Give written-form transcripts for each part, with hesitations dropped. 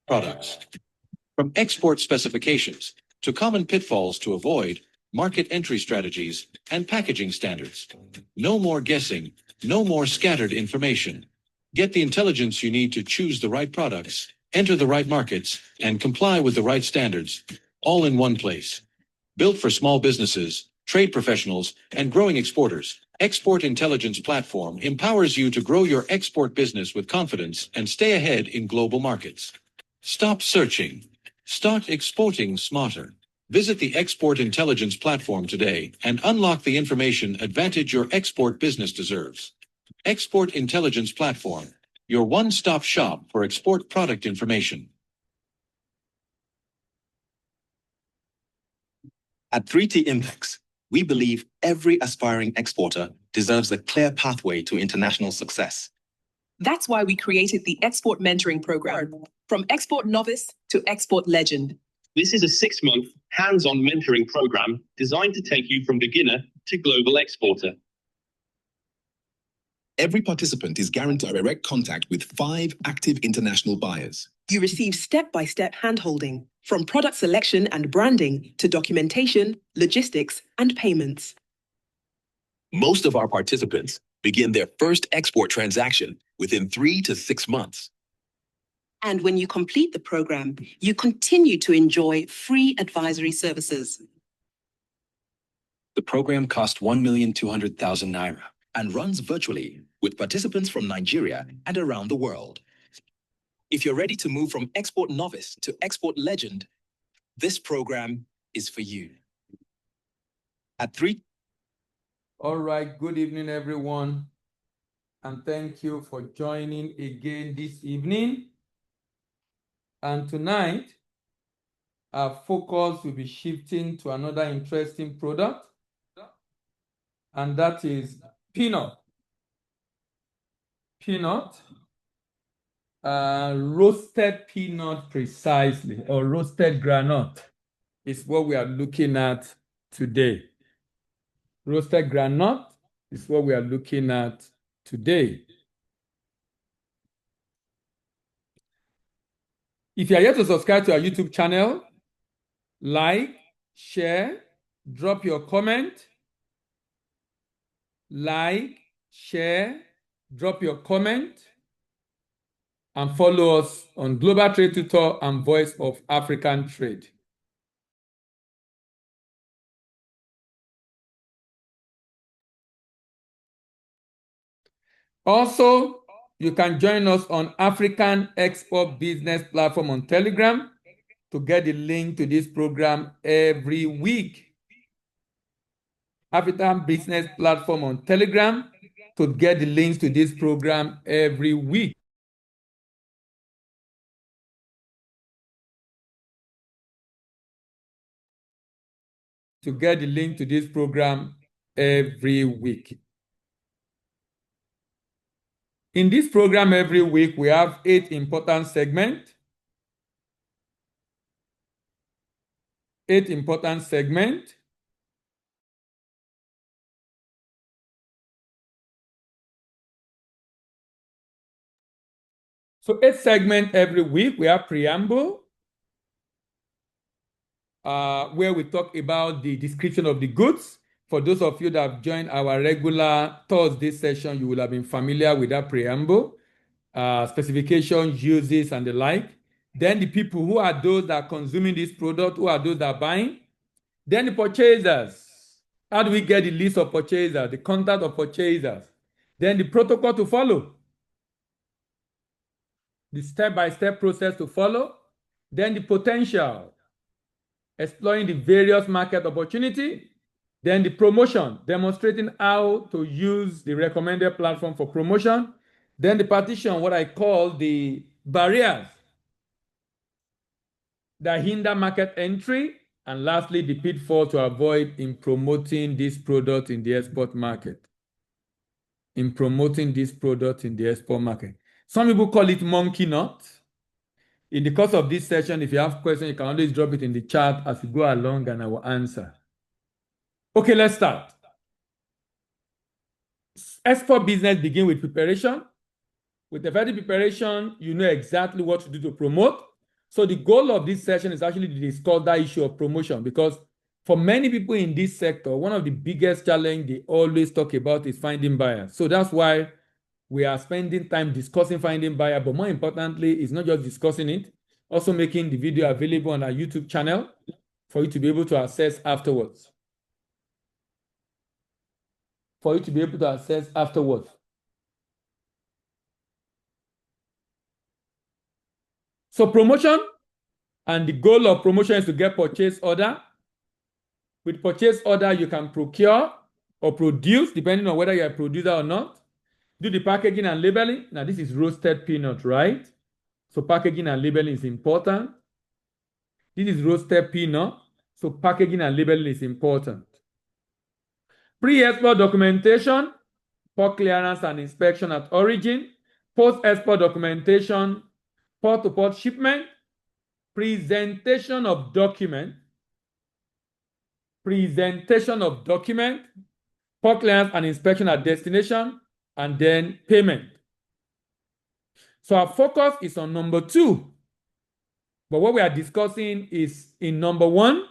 products. From export specifications to common pitfalls to avoid, market entry strategies, and packaging standards. No more guessing, no more scattered information. Get the intelligence you need to choose the right products, enter the right markets, and comply with the right standards, all in one place. Built for small businesses, trade professionals, and growing exporters, Export Intelligence Platform empowers you to grow your export business with confidence and stay ahead in global markets. Stop searching. Start exporting smarter. Visit the Export Intelligence Platform today and unlock the information advantage your export business deserves. Export Intelligence Platform, your one-stop shop for export product information. At 3T Impex, we believe every aspiring exporter deserves a clear pathway to international success. That's why we created the Export Mentoring Program, from Export Novice to Export Legend. This is a 6-month, hands-on mentoring program designed to take you from beginner to global exporter. Every participant is guaranteed direct contact with 5 active international buyers. You receive step-by-step handholding, from product selection and branding to documentation, logistics, and payments. Most of our participants begin their first export transaction within 3 to 6 months. And when you complete the program, you continue to enjoy free advisory services. The program costs 1,200,000 naira and runs virtually with participants from Nigeria and around the world. If you're ready to move from Export Novice to Export Legend, this program is for you. At 3. All right, good evening, everyone. And thank you for joining again this evening. And tonight, our focus will be shifting to another interesting product, and that is peanut. Roasted peanut precisely, or roasted granite is what we are looking at today. Roasted granite is what we are looking at today. If you are yet to subscribe to our YouTube channel, like, share, drop your comment. Like, share, drop your comment, and follow us on Global Trade Tutor and Voice of African Trade. Also, you can join us on African Export Business Platform on Telegram to get the link to this program every week. African Business Platform on Telegram to get the links to this program every week. To get the link to this program every week. In this program every week, we have 8 important segments. 8 important segments. So 8 segments every week. We have preamble, where we talk about the description of the goods. For those of you that have joined our regular Thursday session, you will have been familiar with that preamble, specifications, uses, and the like. Then the people, who are those that are consuming this product, who are those that are buying. Then the purchasers. How do we get the list of purchasers, the contact of purchasers? Then the protocol to follow. The step-by-step process to follow. Then the potential, exploring the various market opportunity. Then the promotion, demonstrating how to use the recommended platform for promotion. Then the partition, what I call the barriers that hinder market entry. And lastly, the pitfall to avoid in promoting this product in the export market. In promoting this product in the export market. Some people call it monkey nut. In the course of this session, if you have questions, you can always drop it in the chat as we go along and I will answer. Okay, let's start. Export business begins with preparation. With effective preparation, you know exactly what to do to promote. So the goal of this session is actually to discuss that issue of promotion, because for many people in this sector, one of the biggest challenges they always talk about is finding buyers. So that's why we are spending time discussing finding buyer, but more importantly, it's not just discussing it, also making the video available on our YouTube channel for you to be able to access afterwards. So promotion, and the goal of promotion is to get purchase order. With purchase order, you can procure or produce, depending on whether you're a producer or not. Do the packaging and labeling. Now, this is roasted peanut, right? So packaging and labeling is important. This is roasted peanut. So packaging and labeling is important. Pre-export documentation, port clearance and inspection at origin, post-export documentation, port-to-port shipment, presentation of document, port clearance and inspection at destination, and then payment. So our focus is on number 2. But what we are discussing is in number 1,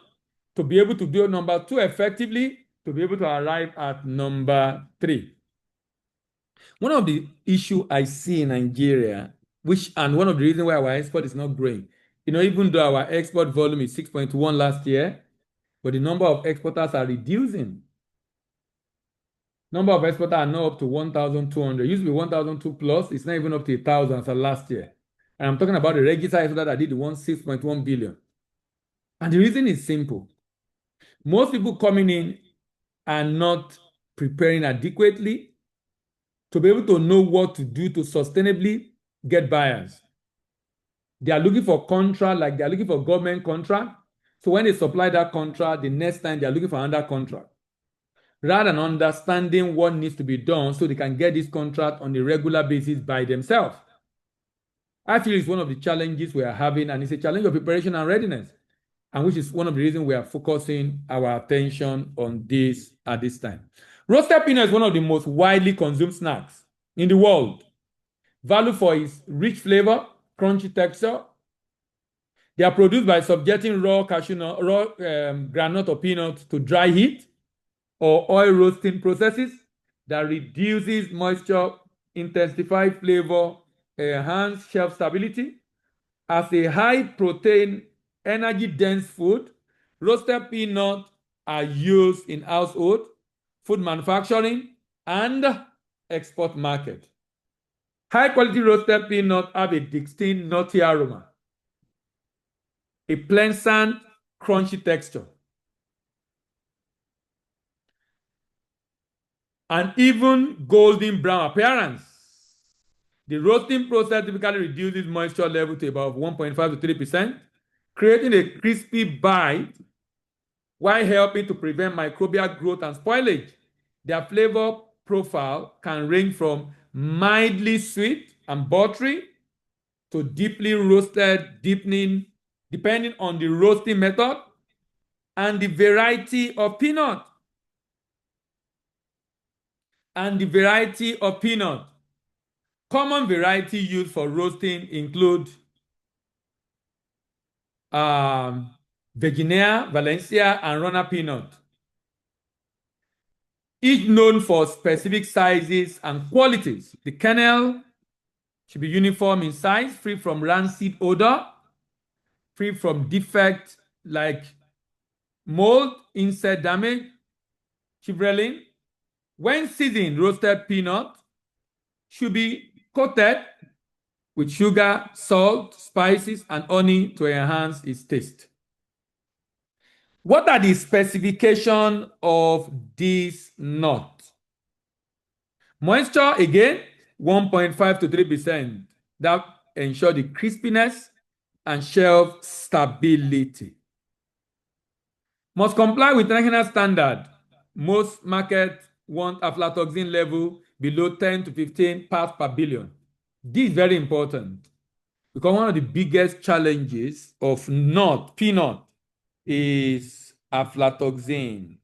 to be able to do number 2 effectively, to be able to arrive at number 3. One of the issues I see in Nigeria, and one of the reasons why our export is not growing, even though our export volume is 6.1 last year, but the number of exporters are reducing. Number of exporters are now up to 1,200. It used to be 1,002 plus. It's not even up to 1,000 as of last year. And I'm talking about the registered exporter that did the 6.1 billion. And the reason is simple. Most people coming in are not preparing adequately to be able to know what to do to sustainably get buyers. They are looking for contract, like they are looking for government contract. So when they supply that contract, the next time they are looking for another contract, rather than understanding what needs to be done so they can get this contract on a regular basis by themselves. I feel it's one of the challenges we are having, and it's a challenge of preparation and readiness, and which is one of the reasons we are focusing our attention on this at this time. Roasted peanut is one of the most widely consumed snacks in the world. Valued for its rich flavor, crunchy texture. They are produced by subjecting raw granite or peanuts to dry heat or oil roasting processes that reduces moisture, intensify flavor, enhance shelf stability. As a high-protein, energy-dense food, roasted peanuts are used in household, food manufacturing, and export market. High-quality roasted peanuts have a distinct nutty aroma, a pleasant, crunchy texture, and even golden brown appearance. The roasting process typically reduces moisture level to about 1.5 to 3%, creating a crispy bite while helping to prevent microbial growth and spoilage. Their flavor profile can range from mildly sweet and buttery to deeply roasted, deepening, depending on the roasting method and the variety of peanut. Common variety used for roasting include Virginia, Valencia, and Runner peanut, each known for specific sizes and qualities. The kernel should be uniform in size, free from rancid odor, free from defect like mold, insect damage, chibberellin. When seasoned, roasted peanut should be coated with sugar, salt, spices, and honey to enhance its taste. What are the specifications of this nut? Moisture, again, 1.5 to 3%. That ensures the crispiness and shelf stability. Must comply with international standard. Most markets want aflatoxin level below 10 to 15 parts per billion. This is very important because one of the biggest challenges of peanut is aflatoxin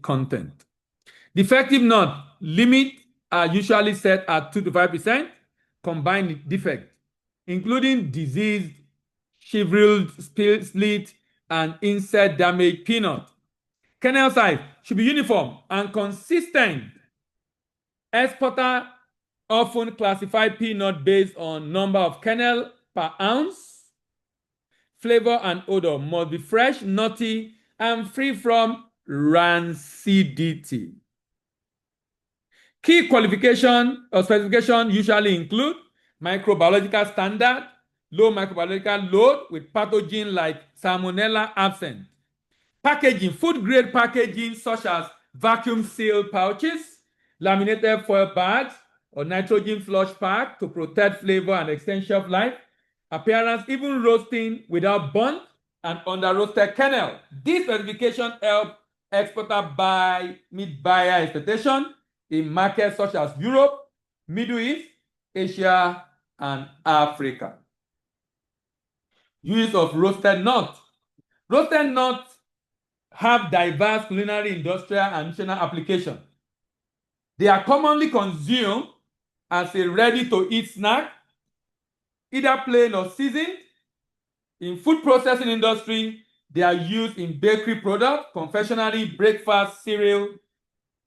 content. Defective nut limit are usually set at 2 to 5%. Combined defect including diseased, shriveled, split, and insect damaged peanut. Kernel size should be uniform and consistent. Exporter often classify peanut based on number of kernel per ounce. Flavor and odor must be fresh, nutty, and free from rancidity. Key qualification or specification usually include microbiological standard, low microbiological load with pathogen like Salmonella absent. Packaging, food grade packaging such as vacuum sealed pouches, laminated foil bags, or nitrogen flush pack to protect flavor and extend shelf life. Appearance, even roasting without burnt and under roasted kernel. This specification help exporter meet buyer expectation in markets such as Europe, Middle East, Asia, and Africa. Use of roasted nuts. Roasted nuts have diverse culinary, industrial, and nutritional applications. They are commonly consumed as a ready-to-eat snack, either plain or seasoned. In food processing industry, they are used in bakery products, confectionery, breakfast, cereal,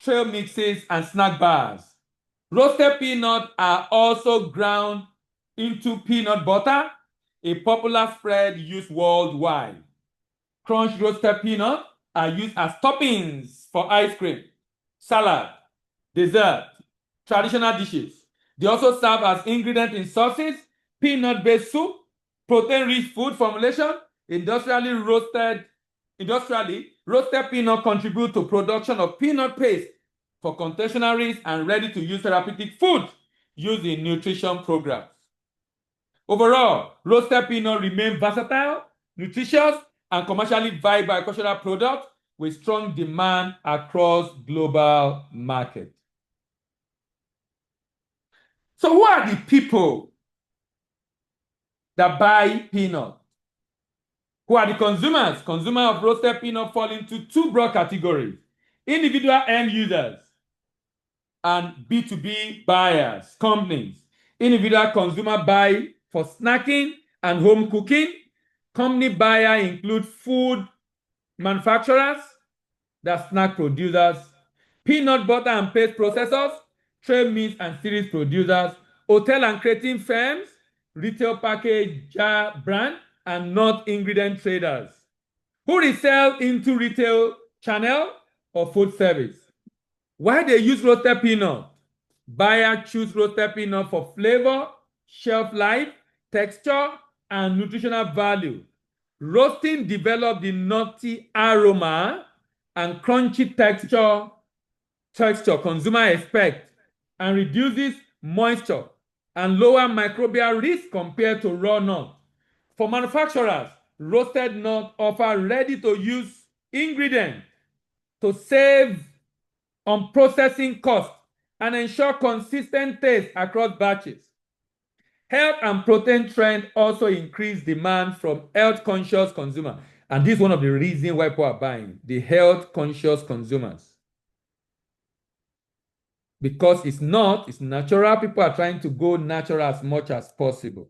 trail mixes, and snack bars. Roasted peanuts are also ground into peanut butter, a popular spread used worldwide. Crunched roasted peanuts are used as toppings for ice cream, salad, dessert, traditional dishes. They also serve as ingredients in sauces, peanut-based soup, protein-rich food formulation. Industrially roasted peanut contribute to production of peanut paste for confectionaries and ready-to-use therapeutic food used in nutrition programs. Overall, roasted peanut remain versatile, nutritious, and commercially viable agricultural product with strong demand across global markets. So who are the people that buy peanut? Who are the consumers? Consumers of roasted peanut fall into two broad categories: individual end users and B2B buyers, companies. Individual consumer buy for snacking and home cooking. Company buyer include food manufacturers, that's snack producers, peanut butter and paste processors, trail meats and cereals producers, hotel and catering firms, retail package jar brand, and nut ingredient traders who resell into retail channel or food service. Why they use roasted peanut? Buyer choose roasted peanut for flavor, shelf life, texture, and nutritional value. Roasting develops the nutty aroma and crunchy texture consumer expect, and reduces moisture and lower microbial risk compared to raw nut. For manufacturers, roasted nut offer ready-to-use ingredients to save on processing costs and ensure consistent taste across batches. Health and protein trend also increase demand from health-conscious consumers. And this is one of the reasons why people are buying, the health-conscious consumers. Because it's natural. People are trying to go natural as much as possible.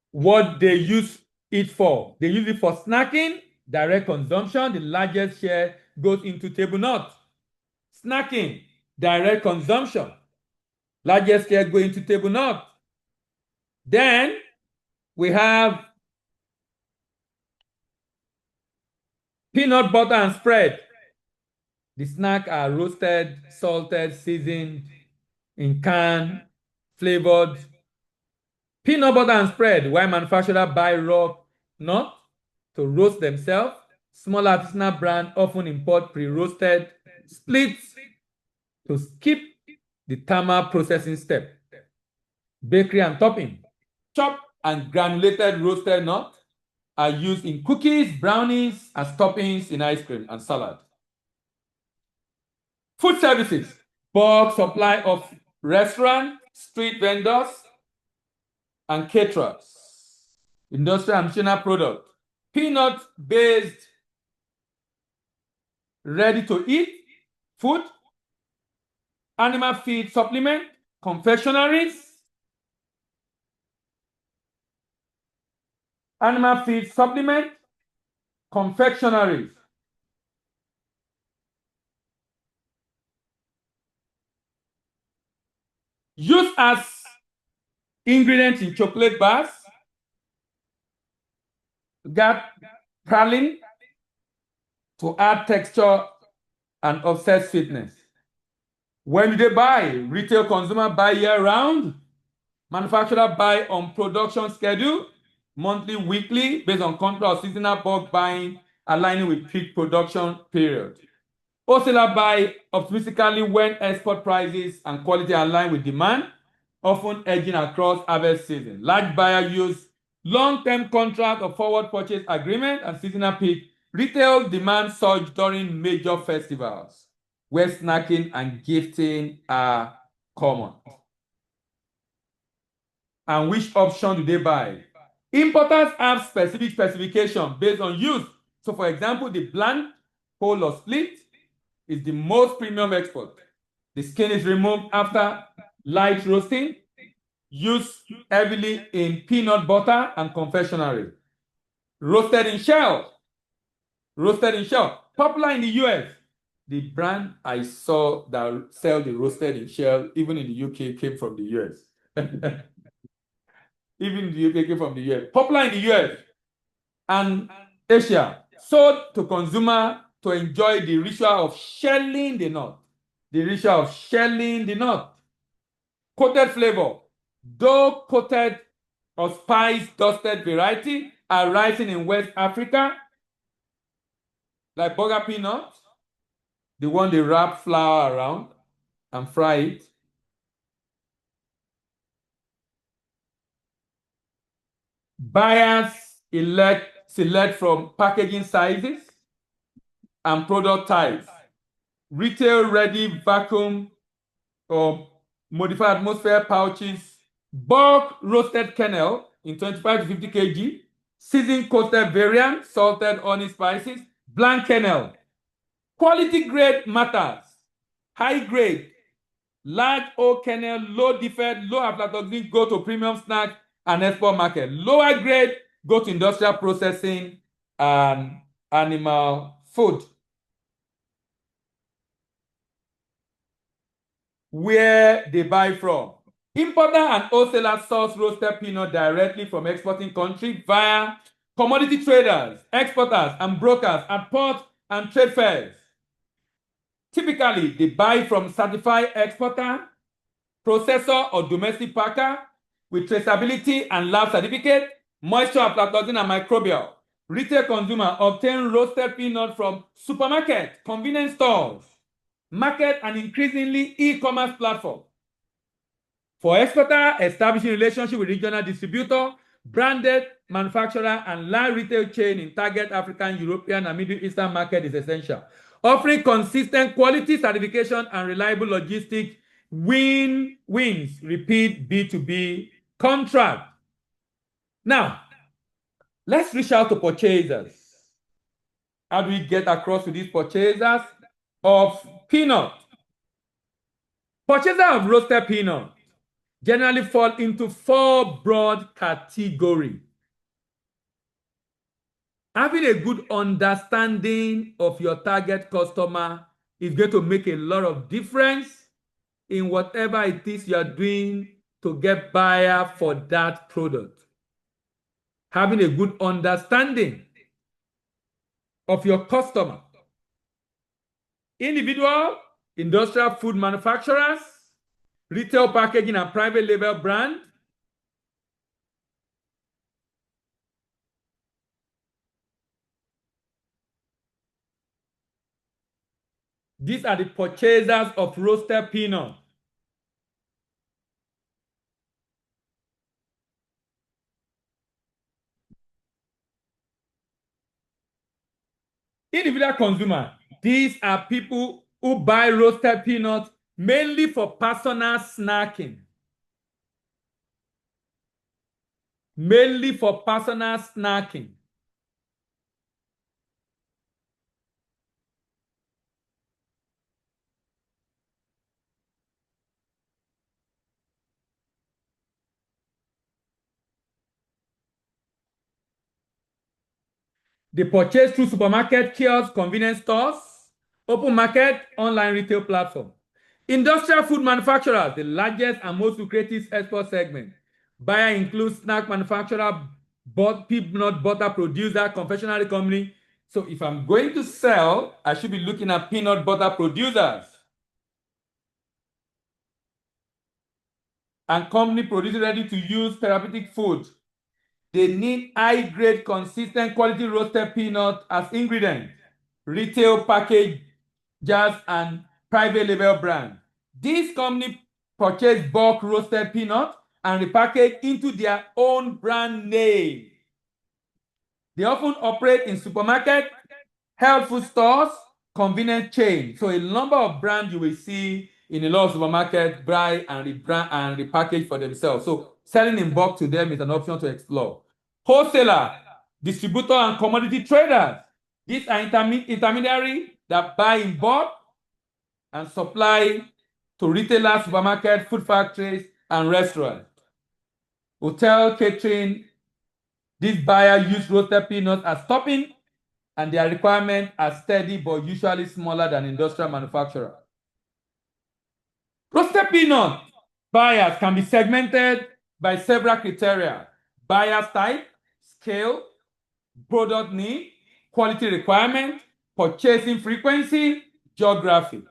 What they use it for? They use it for snacking, direct consumption. The largest share goes into table nuts. Snacking, direct consumption. Largest share go into table nuts. Then we have peanut butter and spread. The snacks are roasted, salted, seasoned, in can, flavored. Peanut butter and spread, why manufacturers buy raw nut to roast themselves. Small artisanal brand often import pre-roasted splits to skip the thermal processing step. Bakery and topping. Chopped and granulated roasted nut are used in cookies, brownies, as toppings in ice cream and salad. Food services. Bulk supply of restaurant, street vendors, and caterers. Industrial and nutritional product. Peanut-based ready-to-eat food, animal feed supplement, confectionaries, animal feed supplement, confectionaries. Used as ingredients in chocolate bars, got praline to add texture and offset sweetness. When do they buy? Retail consumer buy year-round. Manufacturer buy on production schedule, monthly, weekly, based on contract or seasonal bulk buying, aligning with peak production period. Wholesaler buy optimistically when export prices and quality align with demand, often edging across harvest season. Large buyer use long-term contract or forward purchase agreement and seasonal peak. Retail demand surge during major festivals, where snacking and gifting are common. And which option do they buy? Importers have specific specification based on use. So for example, the blank, whole or split is the most premium export. The skin is removed after light roasting, used heavily in peanut butter and confectionery. Roasted in shell. Roasted in shell. Popular in the US. The brand I saw that sell the roasted in shell, even in the UK, came from the US. Even the UK came from the US. Popular in the US and Asia. Sold to consumer to enjoy the ritual of shelling the nut. The ritual of shelling the nut. Coated flavor. Dough coated or spice dusted variety are rising in West Africa, like burger peanuts, the one they wrap flour around and fry it. Buyers select from packaging sizes and product types. Retail ready vacuum or modified atmosphere pouches, bulk roasted kernel in 25 to 50 kg, seasoned coated variant, salted honey spices, blank kernel. Quality grade matters. High grade, large oak kernel, low defect, low aflatoxin go to premium snack and export market. Lower grade go to industrial processing and animal food. Where they buy from. Importer and wholesaler source roasted peanut directly from exporting country via commodity traders, exporters, and brokers at port and trade fairs. Typically, they buy from certified exporter, processor, or domestic packer with traceability and lab certificate, moisture, aflatoxin, and microbial. Retail consumer obtain roasted peanut from supermarket, convenience stores, market, and increasingly e-commerce platform. For exporter, establishing relationship with regional distributor, branded manufacturer, and large retail chain in target African, European, and Middle Eastern market is essential. Offering consistent quality certification and reliable logistics wins repeat B2B contract. Now, let's reach out to purchasers. How do we get across to these purchasers of peanut? Purchasers of roasted peanut generally fall into 4 broad categories. Having a good understanding of your target customer is going to make a lot of difference in whatever it is you are doing to get buyer for that product. Having a good understanding of your customer. Individual, industrial food manufacturers, retail packaging and private label brand, these are the purchasers of roasted peanut. Individual consumer, these are people who buy roasted peanuts mainly for personal snacking. Mainly for personal snacking. They purchase through supermarket, kiosks, convenience stores, open market, online retail platform. Industrial food manufacturers, the largest and most lucrative export segment. Buyer includes snack manufacturer, peanut butter producer, confectionery company. So if I'm going to sell, I should be looking at peanut butter producers. And company producing ready-to-use therapeutic food. They need high-grade, consistent, quality roasted peanut as ingredient. Retail package, jars, and private label brand. These companies purchase bulk roasted peanut and repackage into their own brand name. They often operate in supermarket, health food stores, convenience chain. So a number of brands you will see in a lot of supermarkets buy and repackage for themselves. So selling in bulk to them is an option to explore. Wholesaler, distributor, and commodity traders. These are intermediaries that buy in bulk and supply to retailers, supermarkets, food factories, and restaurants. Hotel catering, these buyers use roasted peanuts as topping, and their requirements are steady but usually smaller than industrial manufacturers. Roasted peanut buyers can be segmented by several criteria: buyer's type, scale, product need, quality requirement, purchasing frequency, geography.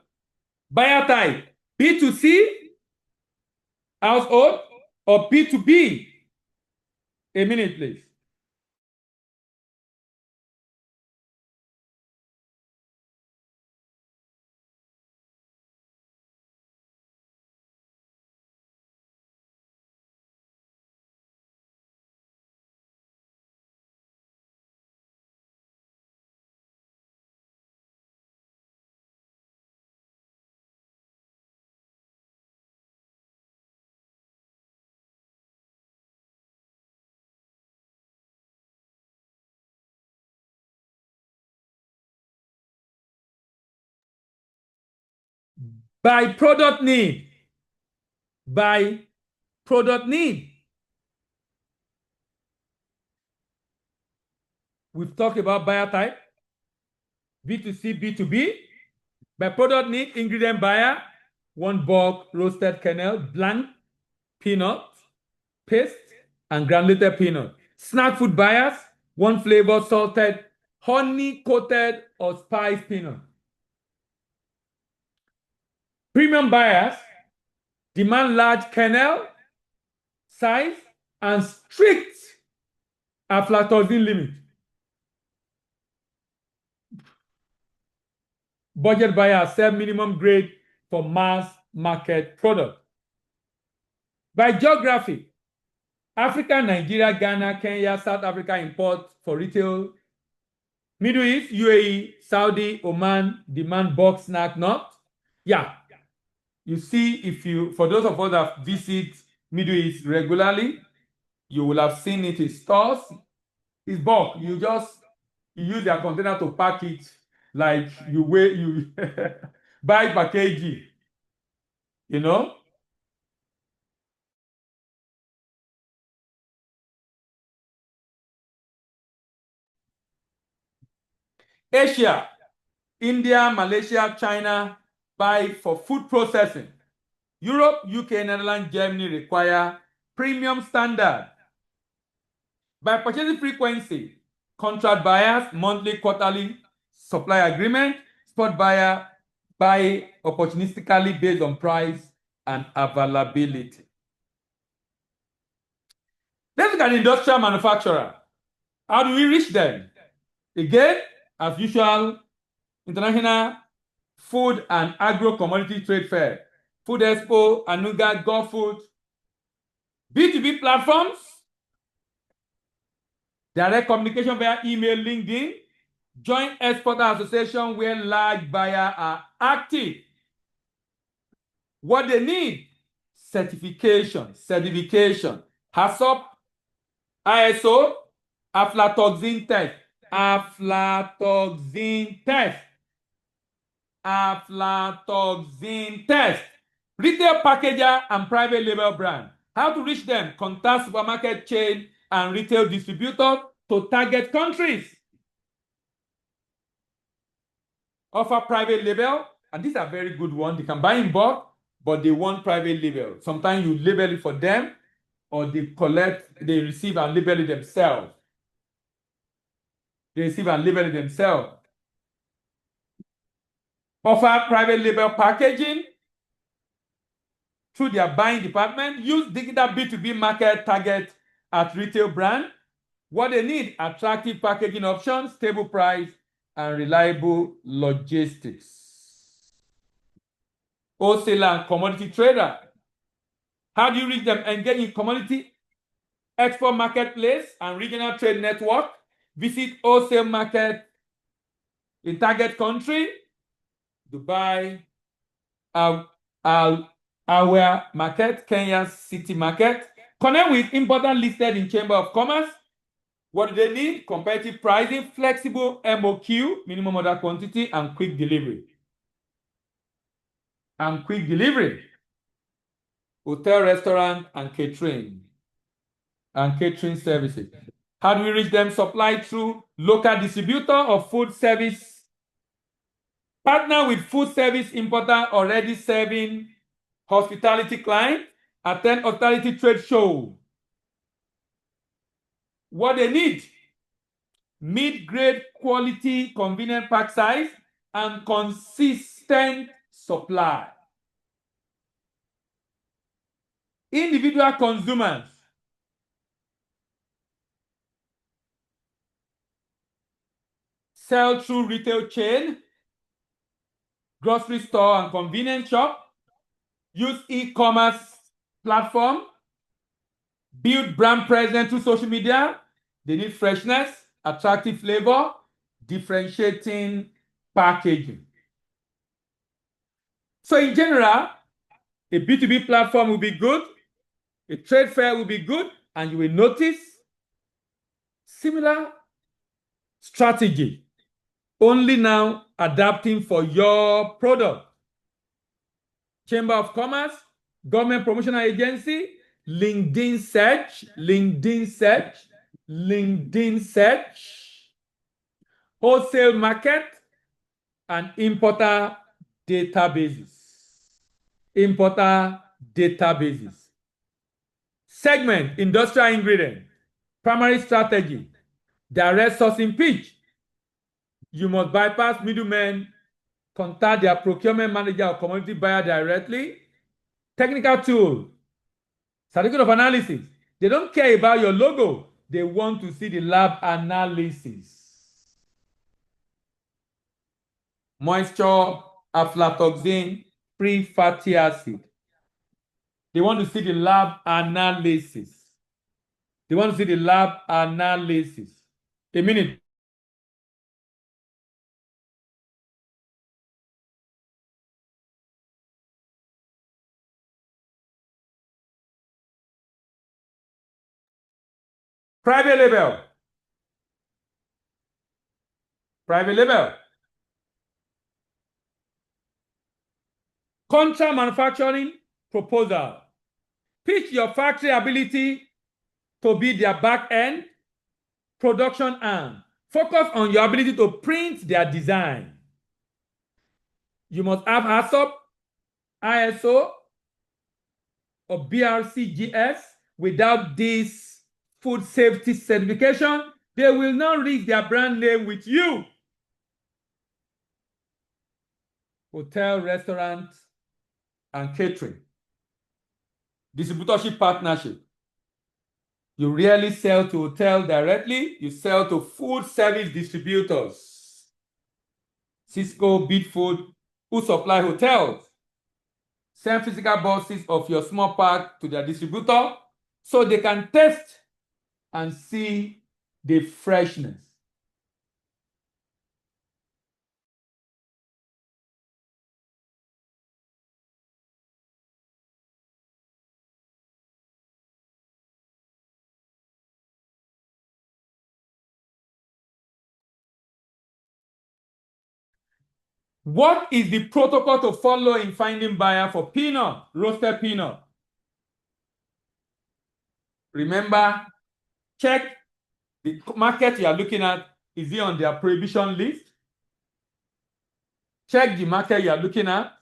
Buyer type, B2C, household, or B2B. A minute, please. By product need. By product need. We've talked about buyer type, B2C, B2B. By product need, ingredient buyer, one bulk roasted kernel, blank peanut, paste, and granulated peanut. Snack food buyers, one flavor salted, honey-coated, or spiced peanut. Premium buyers demand large kernel size and strict aflatoxin limit. Budget buyers sell minimum grade for mass market product. By geography, Africa, Nigeria, Ghana, Kenya, South Africa import for retail. Middle East, UAE, Saudi, Oman demand bulk snack nut. Yeah. You see, for those of us that visit Middle East regularly, you will have seen it in stores. It's bulk. You use their container to pack it like you buy packaging, you know? Asia, India, Malaysia, China buy for food processing. Europe, UK, Netherlands, Germany require premium standard. By purchasing frequency, contract buyers, monthly, quarterly supply agreement, spot buyer buy opportunistically based on price and availability. Let's look at industrial manufacturer. How do we reach them? Again, as usual, International Food and Agro Commodity Trade Fair, Food Expo, Anuga, GoFood, B2B platforms, direct communication via email, LinkedIn, joint exporter association where large buyers are active. What they need? Certification, HACCP, ISO, aflatoxin test, aflatoxin test, retail packager and private label brand. How to reach them? Contact supermarket chain and retail distributor to target countries. Offer private label, and these are very good ones. They can buy in bulk, but they want private label. Sometimes you label it for them, or they receive and label it themselves. They receive and label it themselves. Offer private label packaging through their buying department. Use digital B2B market target at retail brand. What they need: attractive packaging options, stable price, and reliable logistics. Wholesaler and commodity trader. How do you reach them? Engage in commodity export marketplace and regional trade network. Visit wholesale market in target country, Dubai, our market, Kenya city market. Connect with important listed in Chamber of Commerce. What do they need? Competitive pricing, flexible MOQ, minimum order quantity, and quick delivery. Hotel, restaurant, and catering. Services. How do we reach them? Supply through local distributor of food service. Partner with food service importer already serving hospitality client. Attend hospitality trade show. What they need: mid-grade quality, convenient pack size, and consistent supply. Individual consumers. Sell through retail chain, grocery store, and convenience shop. Use e-commerce platform. Build brand presence through social media. They need freshness, attractive flavor, differentiating packaging. So in general, a B2B platform will be good, a trade fair will be good, and you will notice similar strategy, only now adapting for your product. Chamber of Commerce, government promotional agency, LinkedIn search, wholesale market, and importer databases. Segment, industrial ingredient, primary strategy, direct sourcing pitch. You must bypass middlemen, contact their procurement manager or commodity buyer directly. Technical tool, certificate of analysis. They don't care about your logo. They want to see the lab analysis. Moisture, aflatoxin, free fatty acid. They want to see the lab analysis. A minute. Private label. Contract manufacturing proposal. Pitch your factory ability to be their back end production arm. Focus on your ability to print their design. You must have ASOP, ISO, or BRCGS. Without this food safety certification, they will not reach their brand name with you. Hotel, restaurant, and catering. Distributorship partnership. You rarely sell to hotel directly, you sell to food service distributors. Cisco, Bidfood, who supply hotels. Send physical boxes of your small pack to their distributor so they can test and see the freshness. What is the protocol to follow in finding buyer for peanut, roasted peanut? Remember, check the market you are looking at. Is it on their prohibition list? Check the market you are looking at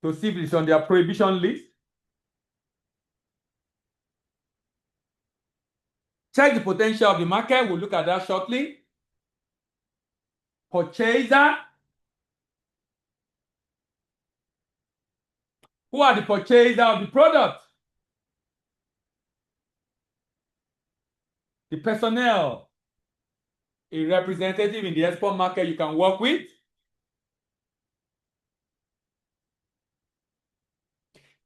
to see if it's on their prohibition list. Check the potential of the market. We'll look at that shortly. Purchaser. Who are the purchaser of the product? The personnel, a representative in the export market you can work with.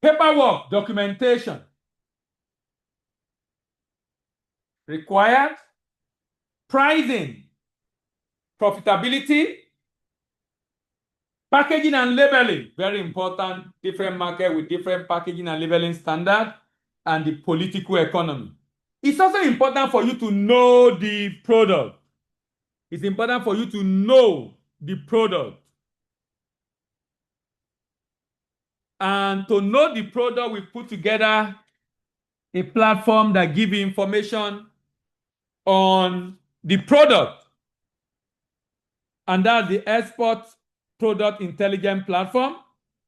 Paperwork, documentation required. Pricing, profitability, packaging and labeling, very important, different market with different packaging and labeling standard, and the political economy. It's also important for you to know the product. It's important for you to know the product. And to know the product, we put together a platform that gives you information on the product. And that's the Export Product Intelligence Platform,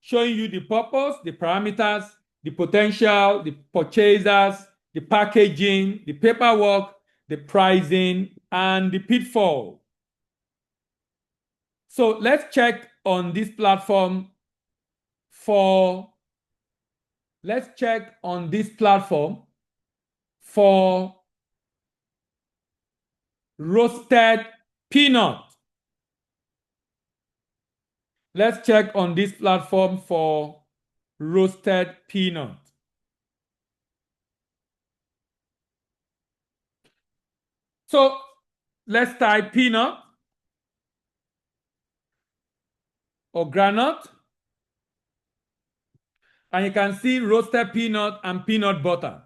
showing you the purpose, the parameters, the potential, the purchasers, the packaging, the paperwork, the pricing, and the pitfall. So let's check on this platform for roasted peanut. Let's check on this platform for roasted peanut. So let's type peanut or granite. And you can see roasted peanut and peanut butter.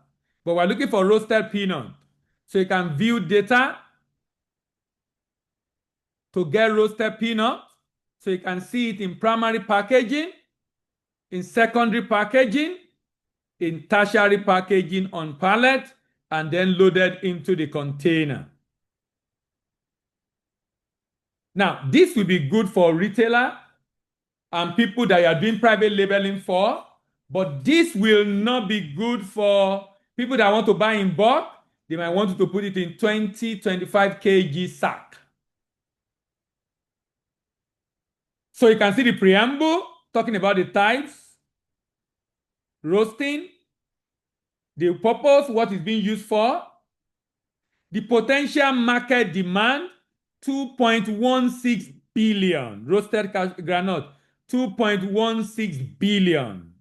But we're looking for roasted peanut. So you can view data to get roasted peanut. So you can see it in primary packaging, in secondary packaging, in tertiary packaging on pallet, and then loaded into the container. Now, this will be good for retailer and people that you are doing private labeling for, but this will not be good for people that want to buy in bulk. They might want you to put it in 20, 25 kg sack. So you can see the preamble talking about the types, roasting, the purpose, what is being used for, the potential market demand, 2.16 billion. Roasted granite, 2.16 billion.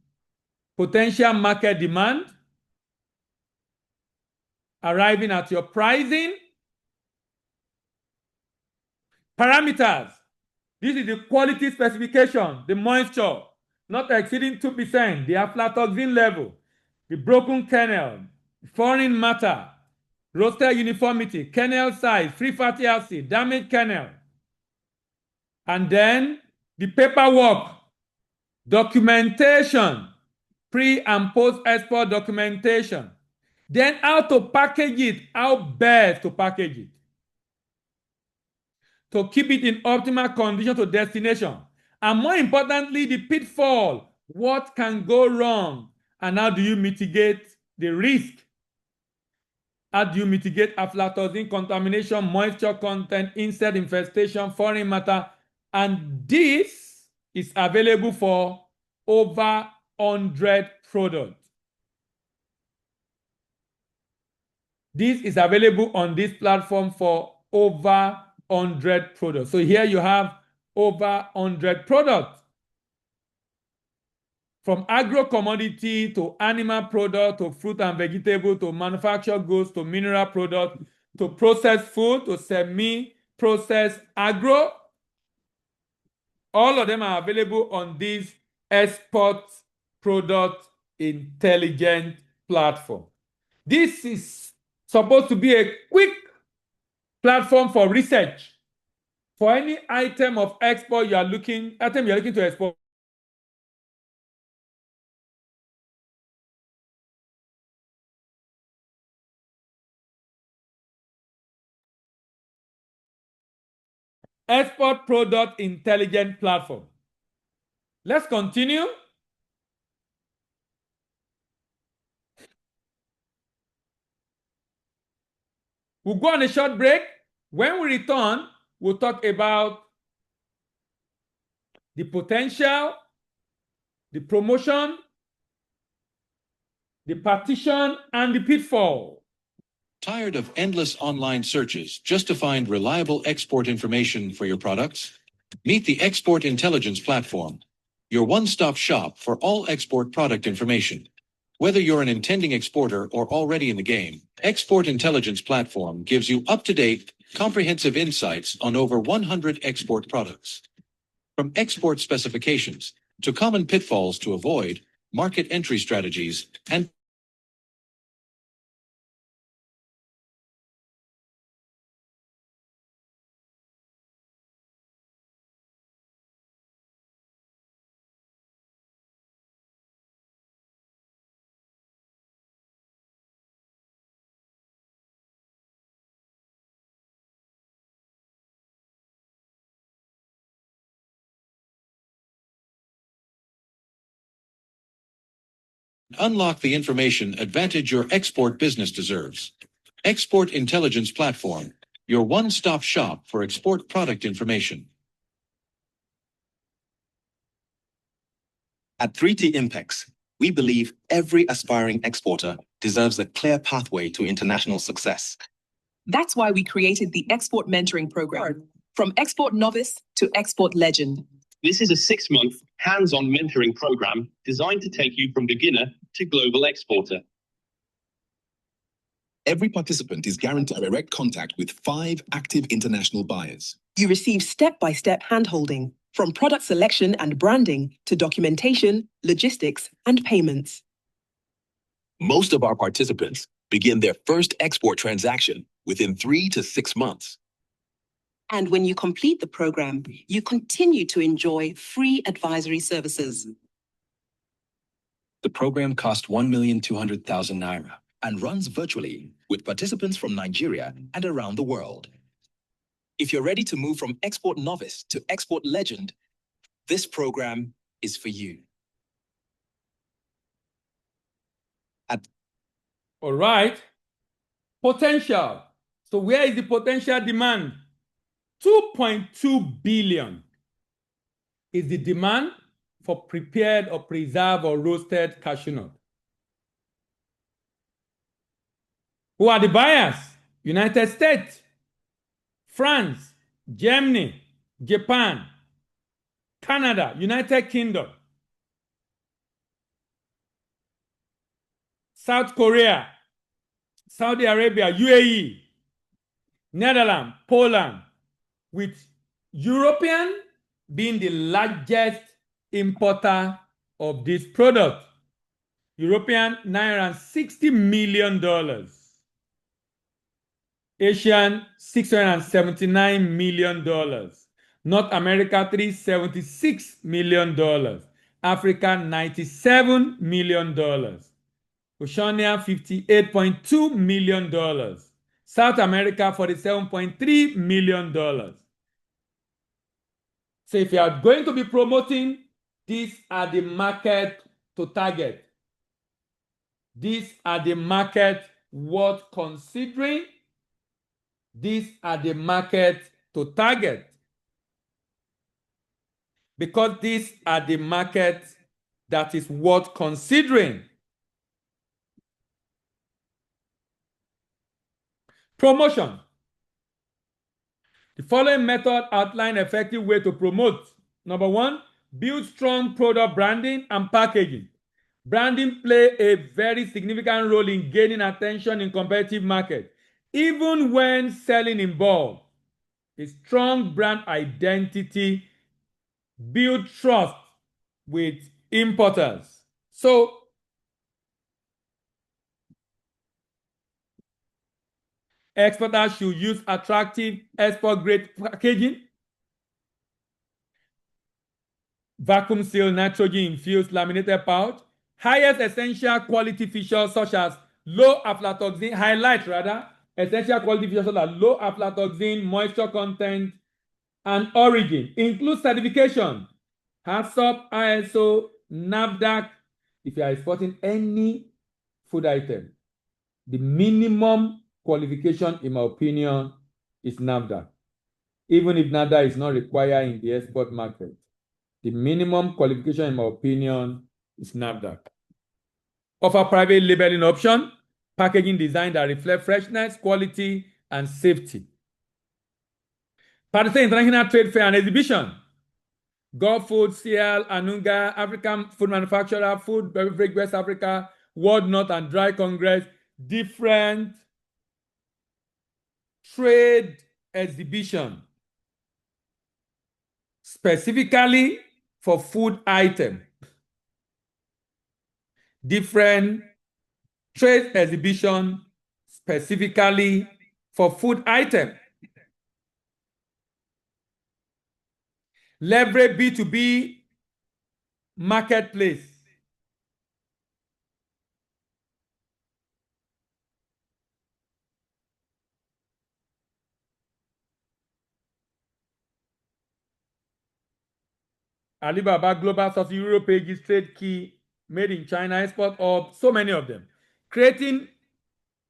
Potential market demand, arriving at your pricing. Parameters. This is the quality specification, the moisture, not exceeding 2%, the aflatoxin level, the broken kernel, foreign matter, roaster uniformity, kernel size, free fatty acid, damaged kernel. And then the paperwork, documentation, pre and post export documentation. Then how to package it, how best to package it. To keep it in optimal condition to destination. And more importantly, the pitfall. What can go wrong? And how do you mitigate the risk? How do you mitigate aflatoxin contamination, moisture content, insect infestation, foreign matter? And this is available for over 100 products. This is available on this platform for over 100 products. So here you have over 100 products. From agro commodity to animal product to fruit and vegetable to manufactured goods to mineral product to processed food to semi-processed agro. All of them are available on this Export Product Intelligence platform. This is supposed to be a quick platform for research. For any item of export you're looking to export. export product intelligence platform. Let's continue. We'll go on a short break. When we return, we'll talk about the potential, the promotion, the partition, and the pitfall. Tired of endless online searches just to find reliable export information for your products? Meet the Export Intelligence Platform, your one-stop shop for all export product information. Whether you're an intending exporter or already in the game, Export Intelligence Platform gives you up-to-date, comprehensive insights on over 100 export products. From export specifications to common pitfalls to avoid, market entry strategies, and unlock the information advantage your export business deserves. Export Intelligence Platform, your one-stop shop for export product information. At 3T Impex, we believe every aspiring exporter deserves a clear pathway to international success. That's why we created the Export Mentoring Program, from Export Novice to Export Legend. This is a 6-month, hands-on mentoring program designed to take you from beginner to global exporter. Every participant is guaranteed direct contact with 5 active international buyers. You receive step-by-step handholding, from product selection and branding to documentation, logistics, and payments. Most of our participants begin their first export transaction within 3 to 6 months. And when you complete the program, you continue to enjoy free advisory services. The program cost 1,200,000 naira. And runs virtually with participants from Nigeria and around the world. If you're ready to move from Export Novice to Export Legend, this program is for you. All right. Potential. So where is the potential demand? 2.2 billion is the demand for prepared or preserved or roasted cashew nut. Who are the buyers? United States, France, Germany, Japan, Canada, United Kingdom, South Korea, Saudi Arabia, UAE, Netherlands, Poland, with European being the largest importer of this product. European, $960 million. Asian, $679 million. North America, $376 million. Africa, $97 million. Oceania, $58.2 million. South America, $47.3 million. So if you are going to be promoting, these are the market to target. These are the market worth considering. These are the market to target. Because these are the market that is worth considering. Promotion. The following method outline effective way to promote. Number 1, build strong product branding and packaging. Branding play a very significant role in gaining attention in competitive market, even when selling in bulk. A strong brand identity build trust with importers. So, exporters should use attractive export-grade packaging, vacuum-sealed nitrogen-infused laminated pouch, highest essential quality features such as low aflatoxin, essential quality features such as low aflatoxin, moisture content, and origin. Include certification, HACCP, ISO, NAFDAC. If you are exporting any food item, the minimum qualification, in my opinion, is NAFDAC. Even if NAFDAC is not required in the export market, the minimum qualification, in my opinion, is NAFDAC. Offer private labeling option, packaging design that reflect freshness, quality, and safety. Participate in international trade fair and exhibition. Gulf Food, CL, Anunga, African Food Manufacturer, Food Beverage West Africa, World Nut and Dry Congress, different trade exhibition specifically for food item. Different trade exhibition specifically for food item. Leverage B2B marketplace. Alibaba Global Source Euro pages, trade key, made in China, export of so many of them. Creating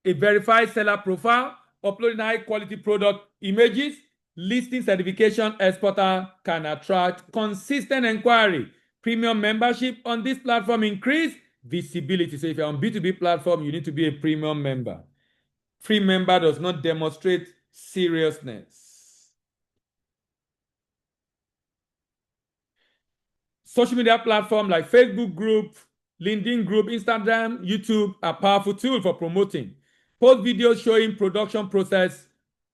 a verified seller profile, uploading high quality product images, listing certification exporter can attract consistent inquiry. Premium membership on this platform increase visibility. So if you're on B2B platform, you need to be a premium member. Free member does not demonstrate seriousness. Social media platforms like Facebook group, LinkedIn group, Instagram, YouTube are powerful tools for promoting. Post videos showing production process,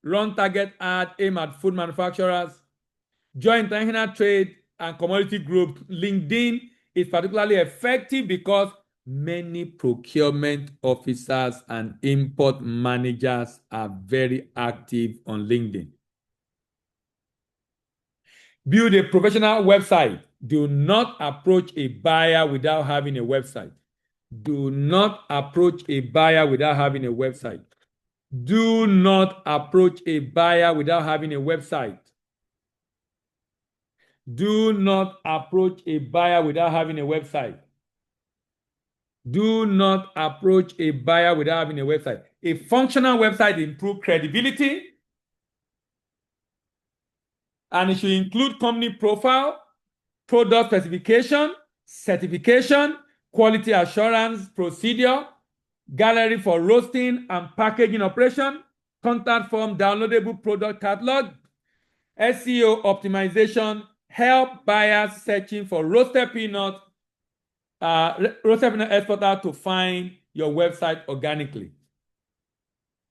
run target ad aimed at food manufacturers, join international trade and commodity group. LinkedIn is particularly effective because many procurement officers and import managers are very active on LinkedIn. Build a professional website. Do not approach a buyer without having a website. Do not approach a buyer without having a website. Do not approach a buyer without having a website. Do not approach a buyer without having a website. Do not approach a buyer without having a website. A functional website improves credibility, and it should include company profile, product specification, certification, quality assurance procedure, gallery for roasting and packaging operation, contact form, downloadable product catalog, SEO optimization, help buyers searching for roasted peanut exporter to find your website organically.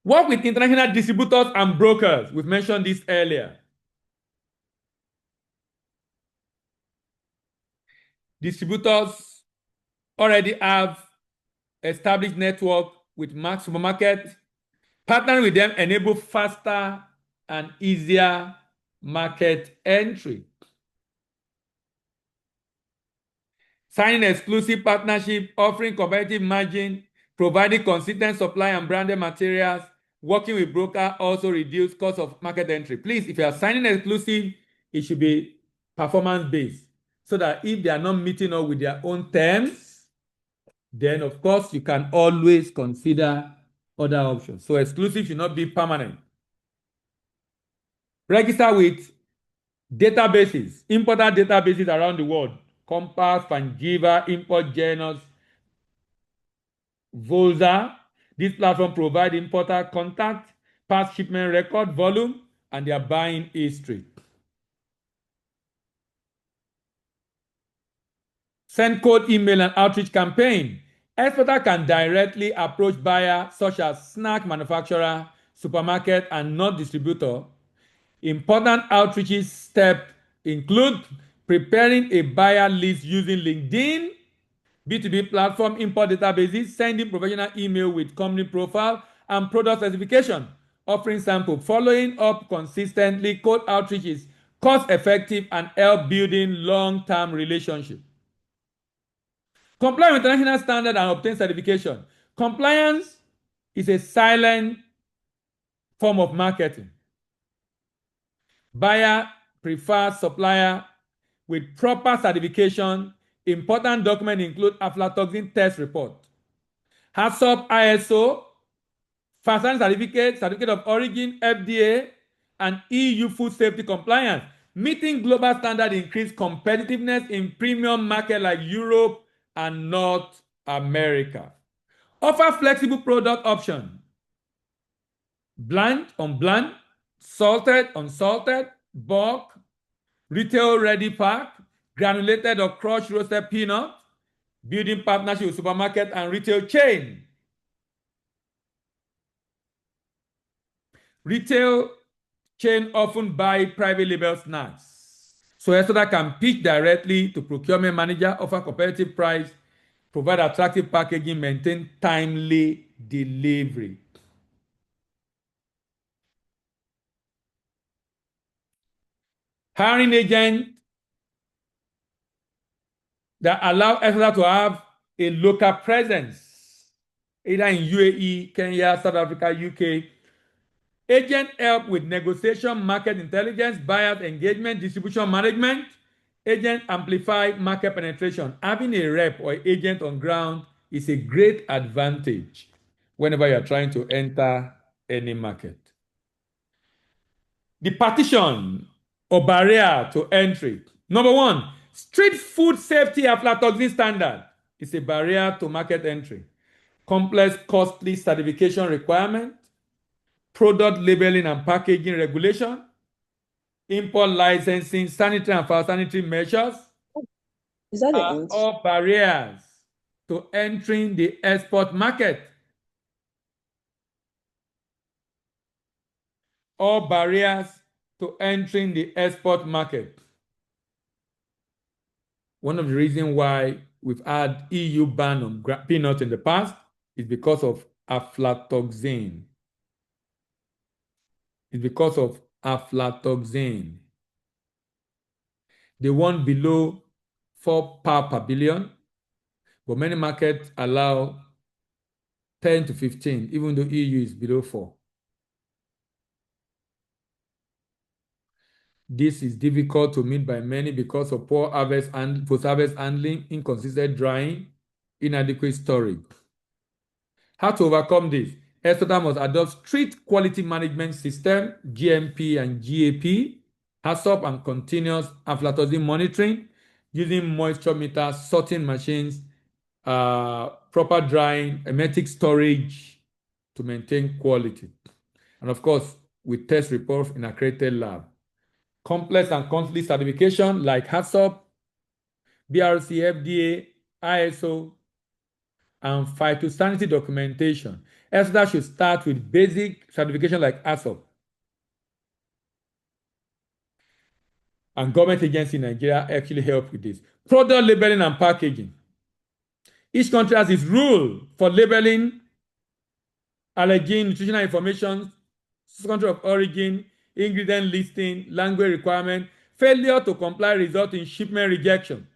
Work with international distributors and brokers. We've mentioned this earlier. Distributors already have established network with Max Supermarket. Partnering with them enable faster and easier market entry. Signing exclusive partnership, offering competitive margin, providing consistent supply and branded materials, working with broker also reduce cost of market entry. Please, if you are signing exclusive, it should be performance-based, so that if they are not meeting up with their own terms, then of course you can always consider other options. So exclusive should not be permanent. Register with databases, importer databases around the world. Compass, Fangiva, Import Genus, Volza. This platform provides importer contact, past shipment record, volume, and their buying history. Send code, email, and outreach campaign. Exporter can directly approach buyers such as snack manufacturer, supermarket, and nut distributor. Important outreach steps include preparing a buyer list using LinkedIn, B2B platform, import databases, sending professional email with company profile and product specification, offering sample, following up consistently. Cold outreach is cost-effective and help building long-term relationship. Comply with international standard and obtain certification. Compliance is a silent form of marketing. Buyer preferred supplier with proper certification. Important documents include aflatoxin test report, HACCP ISO, Fashion certificate, certificate of origin, FDA, and EU food safety compliance. Meeting global standard increase competitiveness in premium market like Europe and North America. Offer flexible product option. Bland, unbland, salted, unsalted, bulk, retail ready pack, granulated or crushed roasted peanut, building partnership with supermarket and retail chain. Retail chain often buy private label snacks. So Exoda can pitch directly to procurement manager, offer competitive price, provide attractive packaging, maintain timely delivery. Hiring agent that allow Exoda to have a local presence, either in UAE, Kenya, South Africa, UK. Agent help with negotiation, market intelligence, buyers engagement, distribution management. Agent amplify market penetration. Having a rep or agent on ground is a great advantage whenever you are trying to enter any market. The partition or barrier to entry. Number one, street food safety aflatoxin standard is a barrier to market entry. Complex, costly certification requirement, product labeling and packaging regulation, import licensing, sanitary and phytosanitary measures Is that the are end? all barriers to entering the export market. All barriers to entering the export market. One of the reasons why we've had EU ban on peanuts in the past is because of aflatoxin. It's because of aflatoxin. The one below 4 parts per billion, but many markets allow 10 to 15, even though EU is below 4. This is difficult to meet by many because of poor harvest and post-harvest handling, inconsistent drying, inadequate storage. How to overcome this? Exoda must adopt strict quality management system, GMP and GAP, HACCP and continuous aflatoxin monitoring, using moisture meters, sorting machines, proper drying, hermetic storage to maintain quality. And of course, with test reports in accredited lab. Complex and costly certification like HACCP, BRC, FDA, ISO, and phytosanitary documentation. Exoda should start with basic certification like HACCP. And government agency in Nigeria actually help with this. Product labeling and packaging. Each country has its rule for labeling, allergen, nutritional information, country of origin, ingredient listing, language requirement. Failure to comply results in shipment rejection.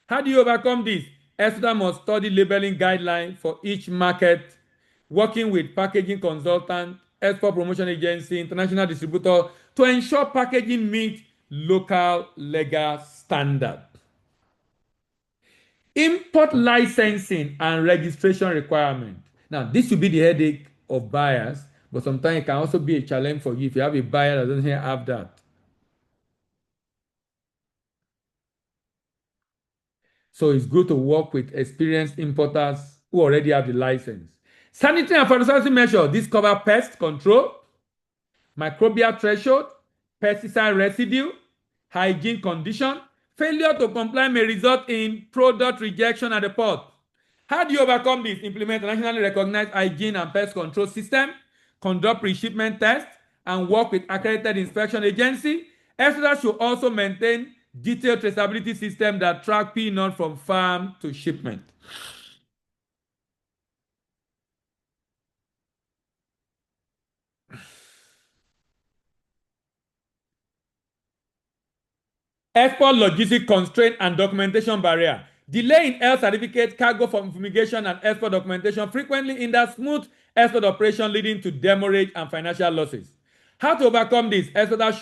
How do you overcome this? Exoda must study labeling guidelines for each market, working with packaging consultant, export promotion agency, international distributor to ensure packaging meets local legal standard. Import licensing and registration requirement. Now, this will be the headache of buyers, but sometimes it can also be a challenge for you if you have a buyer that doesn't have that. So it's good to work with experienced importers who already have the license. Sanitary and phytosanitary measures. This cover pest control, microbial threshold, pesticide residue, hygiene condition. Failure to comply may result in product rejection at the port. How do you overcome this? Implement a nationally recognized hygiene and pest control system, conduct pre-shipment tests, and work with accredited inspection agency. Exoda should also maintain detailed traceability system that track peanut from farm to shipment. Export logistic constraint and documentation barrier. Delay in health certificate, cargo for fumigation, and export documentation frequently hinder smooth export operation, leading to demurrage and financial losses. How to overcome this? Exoda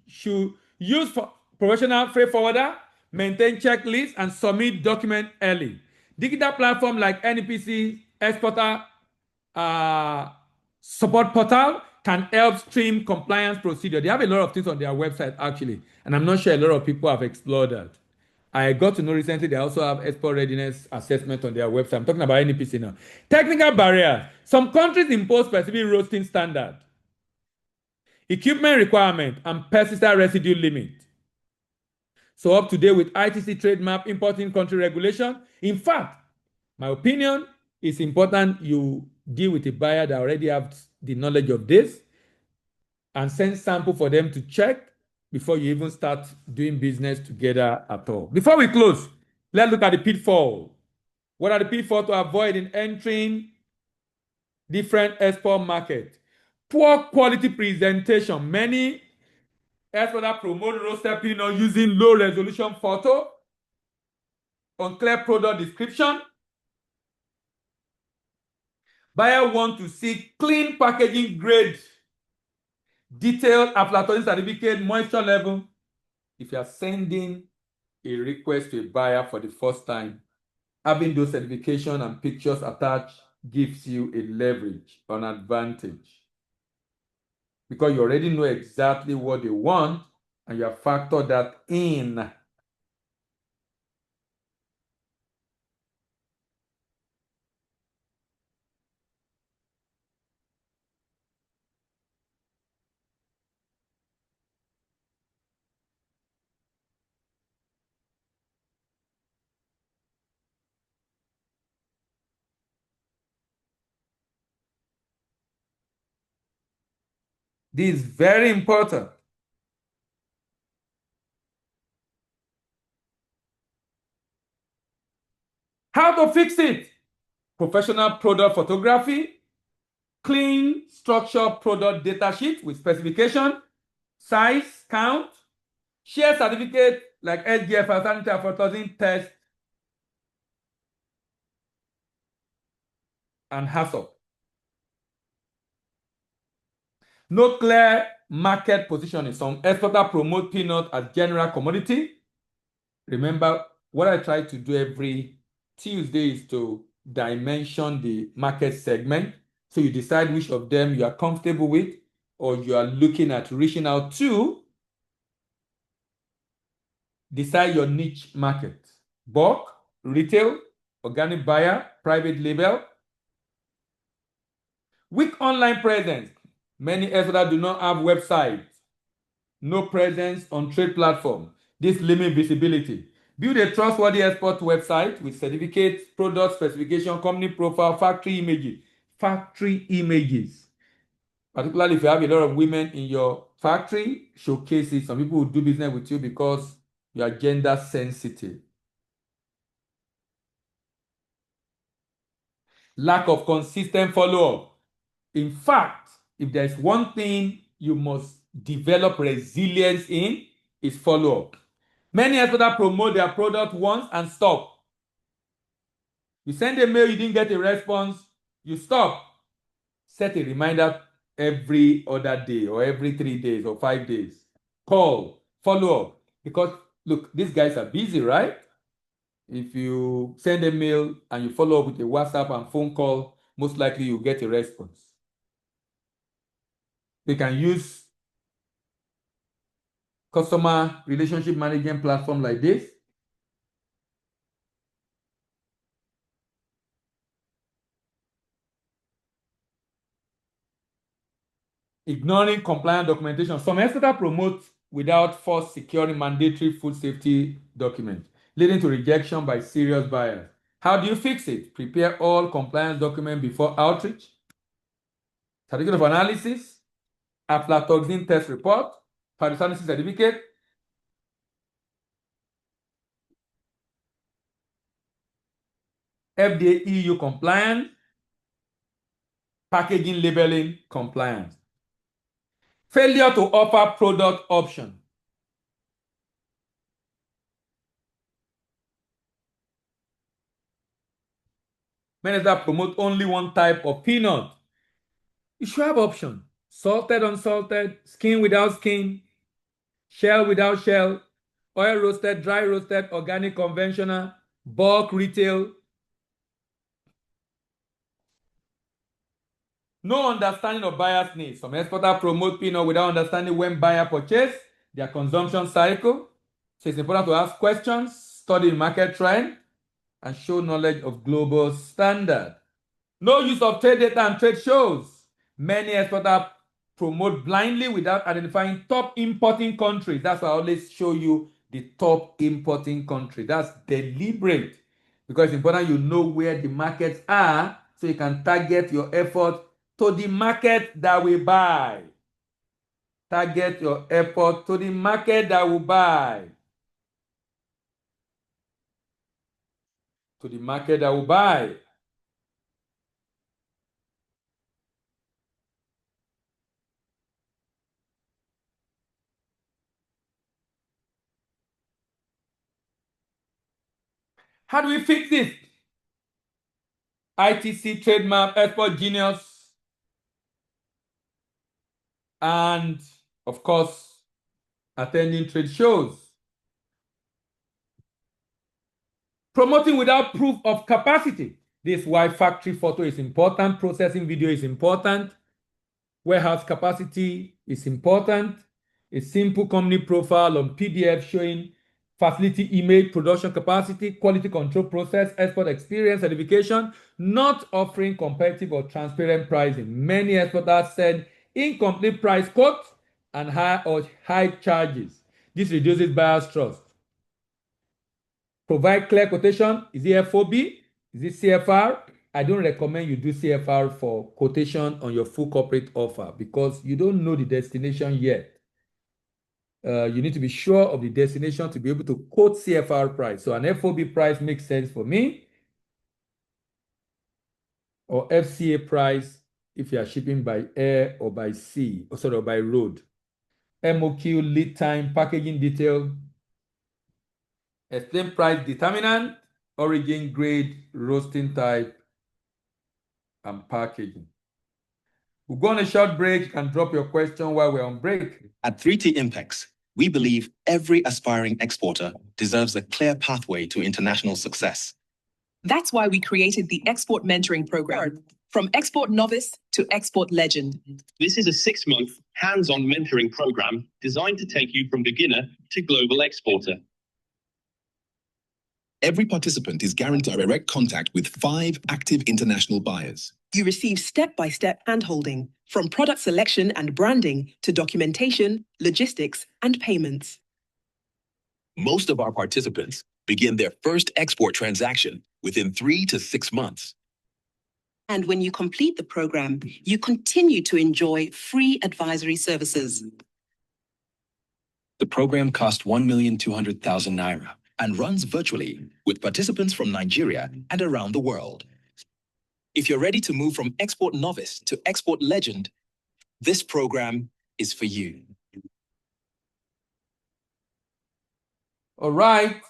should use for professional freight forwarder, maintain checklists, and submit document early. Digital platform like NEPC, Exporter Support Portal can help stream compliance procedure. They have a lot of things on their website actually, and I'm not sure a lot of people have explored that. I got to know recently they also have export readiness assessment on their website. I'm talking about NEPC now. Technical barriers. Some countries impose specific roasting standard, equipment requirement, and pesticide residue limit. So up to date with ITC trademark importing country regulation. In fact, my opinion is important you deal with a buyer that already have the knowledge of this and send sample for them to check before you even start doing business together at all. Before we close, let's look at the pitfall. What are the pitfalls to avoid in entering different export markets? Poor quality presentation. Many exporters promote roasted peanut using low resolution photo, unclear product description. Buyer want to see clean packaging grade, detailed aflatoxin certificate, moisture level. If you are sending a request to a buyer for the first time, having those certification and pictures attached gives you a leverage, an advantage. Because you already know exactly what they want and you have factored that in. This is very important. How to fix it? Professional product photography, clean structured product data sheet with specification, size, count, share certificate like SGF, sanitary aflatoxin test, and HACCP. No clear market positioning. Some exporters promote peanut as general commodity. Remember, what I try to do every Tuesday is to dimension the market segment. So you decide which of them you are comfortable with or you are looking at reaching out to. Decide your niche market. Bulk, retail, organic buyer, private label. Weak online presence. Many exporters do not have websites. No presence on trade platform. This limits visibility. Build a trustworthy export website with certificates, product specification, company profile, factory images. Factory images. Particularly if you have a lot of women in your factory, showcase it. Some people will do business with you because you are gender sensitive. Lack of consistent follow-up. In fact, if there's one thing you must develop resilience in, is follow-up. Many exporters promote their product once and stop. You send a mail, you didn't get a response, you stop. Set a reminder every other day or every 3 days or 5 days. Call, follow up. Because look, these guys are busy, right? If you send a mail and you follow up with a WhatsApp and phone call, most likely you'll get a response. They can use customer relationship management platform like this. Ignoring compliant documentation. Some exporters promote without first securing mandatory food safety documents, leading to rejection by serious buyers. How do you fix it? Prepare all compliance documents before outreach. Certificate of analysis, aflatoxin test report, phytosanitary certificate, FDA EU compliance, packaging labeling compliance. Failure to offer product option. Many that promote only one type of peanut. You should have option. Salted, unsalted, skin without skin. shell without shell, oil roasted, dry roasted, organic, conventional, bulk, retail. No understanding of buyer's needs. Some exporters promote peanut without understanding when buyer purchase, their consumption cycle. So it's important to ask questions, study market trend, and show knowledge of global standard. No use of trade data and trade shows. Many exporters promote blindly without identifying top importing countries. That's why I always show you the top importing country. That's deliberate because it's important you know where the markets are so you can target your effort to the market that will buy. Target your effort to the market that will buy. To the market that will buy. How do we fix this? ITC, trademark, export genius, and of course, attending trade shows. Promoting without proof of capacity. This is why factory photo is important, processing video is important, warehouse capacity is important, a simple company profile on PDF showing facility image, production capacity, quality control process, export experience, certification, not offering competitive or transparent pricing. Many exporters said incomplete price quotes and high charges. This reduces buyers' trust. Provide clear quotation. Is it FOB? Is it CFR? I don't recommend you do CFR for quotation on your full corporate offer because you don't know the destination yet. You need to be sure of the destination to be able to quote CFR price. So an FOB price makes sense for me. Or FCA price if you are shipping by air or by sea, or sort of by road. MOQ, lead time, packaging detail. Explain price determinant, origin, grade, roasting type, and packaging. We'll go on a short break. You can drop your question while we're on break. At 3T Impex, we believe every aspiring exporter deserves a clear pathway to international success. That's why we created the Export Mentoring Program, from Export Novice to Export Legend. This is a 6-month hands-on mentoring program designed to take you from beginner to global exporter. Every participant is guaranteed direct contact with 5 active international buyers. You receive step-by-step handholding, from product selection and branding to documentation, logistics, and payments. Most of our participants begin their first export transaction within 3 to 6 months. And when you complete the program, you continue to enjoy free advisory services. The program cost 1,200,000 naira. And runs virtually with participants from Nigeria and around the world. If you're ready to move from export novice to export legend, this program is for you. All right.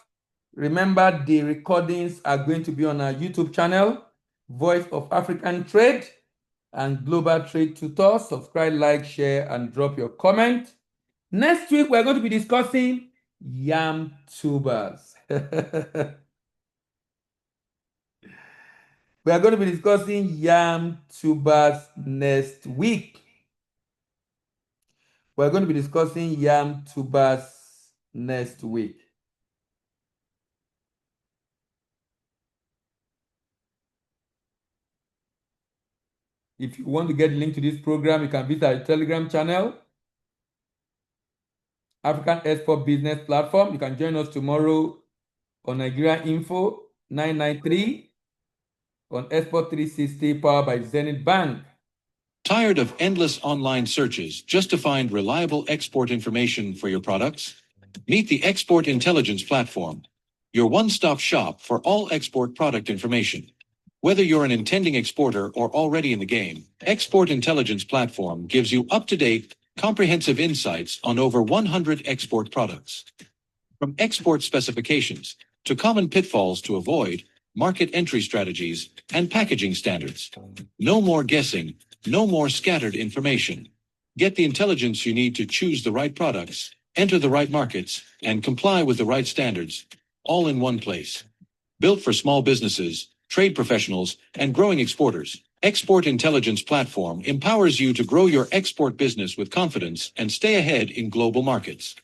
Remember, the recordings are going to be on our YouTube channel, Voice of African Trade and Global Trade Tutor. Subscribe, like, share, and drop your comment. Next week, we're going to be discussing yam tubers. We are going to be discussing yam tubers next week. We're going to be discussing yam tubers next week. If you want to get the link to this program, you can visit our Telegram channel, African Export Business Platform. You can join us tomorrow on Nigeria Info 993 on Export 360 powered by Zenith Bank. Tired of endless online searches just to find reliable export information for your products? Meet the Export Intelligence Platform, your one-stop shop for all export product information. Whether you're an intending exporter or already in the game, Export Intelligence Platform gives you up-to-date, comprehensive insights on over 100 export products. From export specifications to common pitfalls to avoid, market entry strategies, and packaging standards. No more guessing, no more scattered information. Get the intelligence you need to choose the right products enter the right markets, and comply with the right standards, all in one place. Built for small businesses, trade professionals, and growing exporters, Export Intelligence Platform empowers you to grow your export business with confidence and stay ahead in global markets.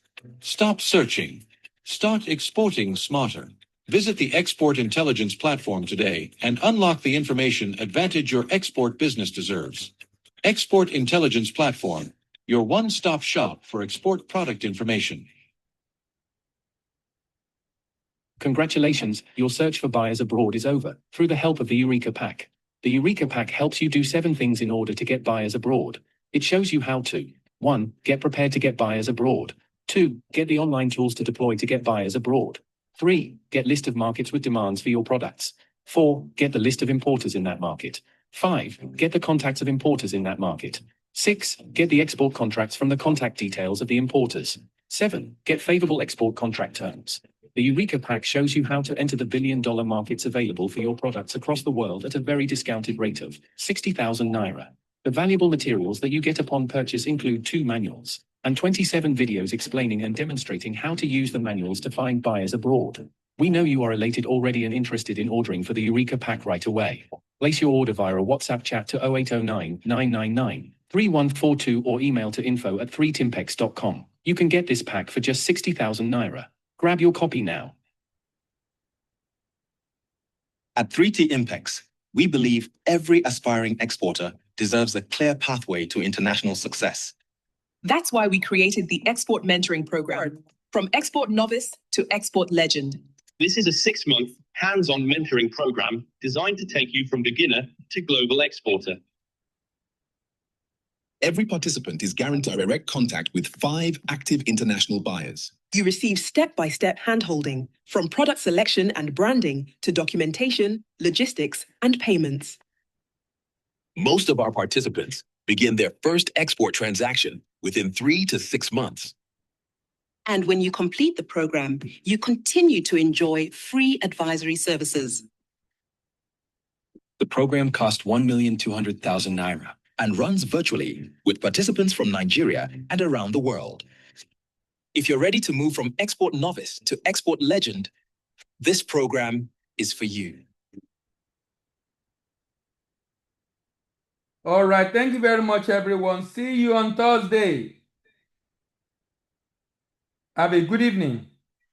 Stop searching. Start exporting smarter. Visit the Export Intelligence Platform today and unlock the information advantage your export business deserves. Export Intelligence Platform, your one-stop shop for export product information. Congratulations, your search for buyers abroad is over through the help of the Eureka Pack. The Eureka Pack helps you do 7 things in order to get buyers abroad. It shows you how to 1. Get prepared to get buyers abroad. 2. Get the online tools to deploy to get buyers abroad. 3. Get list of markets with demands for your products. 4. Get the list of importers in that market. 5. Get the contacts of importers in that market. 6. Get the export contracts from the contact details of the importers. 7. Get favorable export contract terms. The Eureka Pack shows you how to enter the billion-dollar markets available for your products across the world at a very discounted rate of 60,000 naira. The valuable materials that you get upon purchase include 2 manuals and 27 videos explaining and demonstrating how to use the manuals to find buyers abroad. We know you are elated already and interested in ordering for the Eureka Pack right away. Place your order via a WhatsApp chat to 0809 999 3142 or email to info@3timpex.com. You can get this pack for just 60,000 naira. Grab your copy now. At 3T Impex, we believe every aspiring exporter deserves a clear pathway to international success. That's why we created the Export Mentoring Program, from Export Novice to Export Legend. This is a 6-month hands-on mentoring program designed to take you from beginner to global exporter. Every participant is guaranteed direct contact with 5 active international buyers. You receive step-by-step handholding, from product selection and branding to documentation, logistics, and payments. Most of our participants begin their first export transaction within 3 to 6 months. And when you complete the program, you continue to enjoy free advisory services. The program cost 1,200,000 naira and runs virtually with participants from Nigeria and around the world. If you're ready to move from export novice to export legend, this program is for you. All right. Thank you very much, everyone. See you on Thursday. Have a good evening.